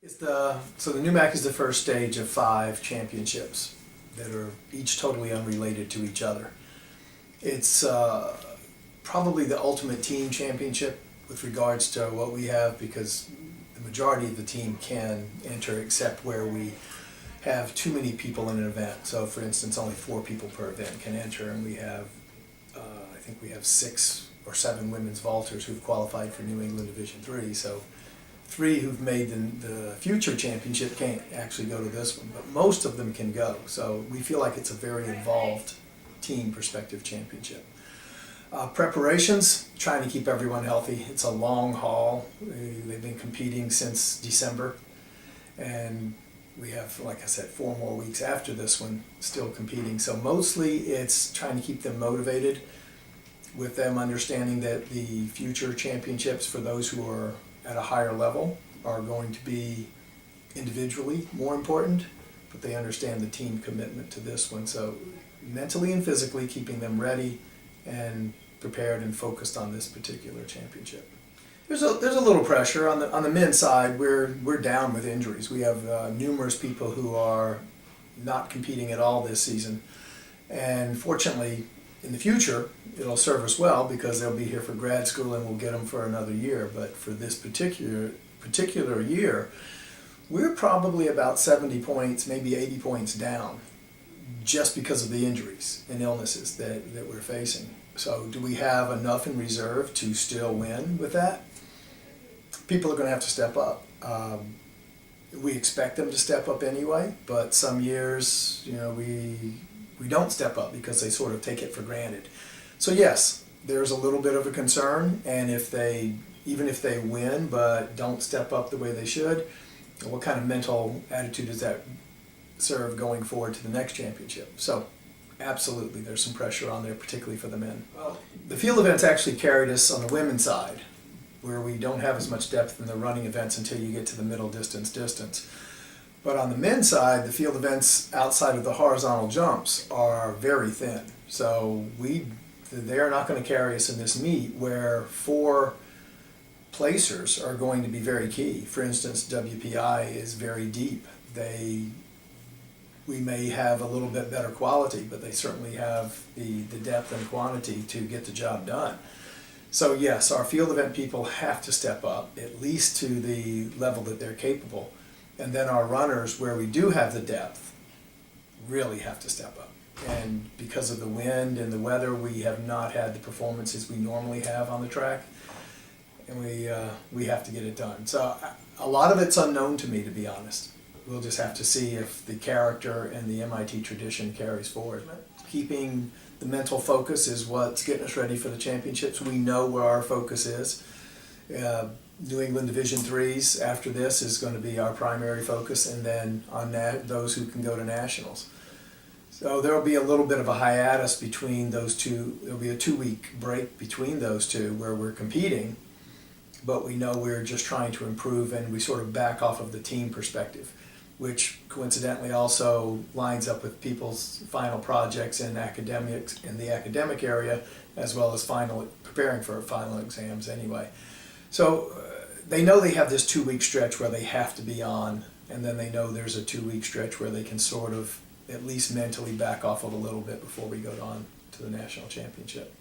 So the NEWMAC is the first stage of 5 championships that are each totally unrelated to each other. It's probably the ultimate team championship with regards to what we have, because the majority of the team can enter except where we have too many people in an event. So for instance, only 4 people per event can enter, and we have I think we have 6 or 7 women's vaulters who've qualified for New England Division III. So 3 who've made the future championship can't actually go to this one, but most of them can go. So we feel like it's a very involved team perspective championship. Preparations, trying to keep everyone healthy. It's a long haul. They've been competing since December, and we have, like I said, 4 more weeks after this one still competing. So mostly it's trying to keep them motivated, with them understanding that the future championships for those who are at a higher level are going to be individually more important, but they understand the team commitment to this one. So mentally and physically keeping them ready and prepared and focused on this particular championship. There's a little pressure on the men's side. We're down with injuries. We have numerous people who are not competing at all this season, and fortunately in the future it'll serve us well because they'll be here for grad school and we'll get them for another year. But for this particular year, we're probably about 70 points, maybe 80 points down, just because of the injuries and illnesses that we're facing. So do we have enough in reserve to still win with that? People are going to have to step up. We expect them to step up anyway, but some years, we don't step up because they sort of take it for granted. So yes, there's a little bit of a concern, and even if they win but don't step up the way they should, what kind of mental attitude does that serve going forward to the next championship? So absolutely, there's some pressure on there, particularly for the men. Well, the field events actually carried us on the women's side, where we don't have as much depth in the running events until you get to the middle distance. But on the men's side, the field events outside of the horizontal jumps are very thin. So they're not going to carry us in this meet, where 4 placers are going to be very key. For instance, WPI is very deep. We may have a little bit better quality, but they certainly have the depth and quantity to get the job done. So yes, our field event people have to step up, at least to the level that they're capable. And then our runners, where we do have the depth, really have to step up. And because of the wind and the weather, we have not had the performances we normally have on the track, and we have to get it done. So a lot of it's unknown to me, to be honest. We'll just have to see if the character and the MIT tradition carries forward. Keeping the mental focus is what's getting us ready for the championships. We know where our focus is. New England Division IIIs after this is going to be our primary focus, and then on those who can go to nationals. So there will be a little bit of a hiatus between those two. There will be a 2-week break between those two where we're competing, but we know we're just trying to improve, and we sort of back off of the team perspective, which coincidentally also lines up with people's final projects in academics in the academic area, as well as preparing for final exams anyway. So they know they have this 2-week stretch where they have to be on, and then they know there's a 2-week stretch where they can sort of at least mentally back off of a little bit before we go on to the national championship.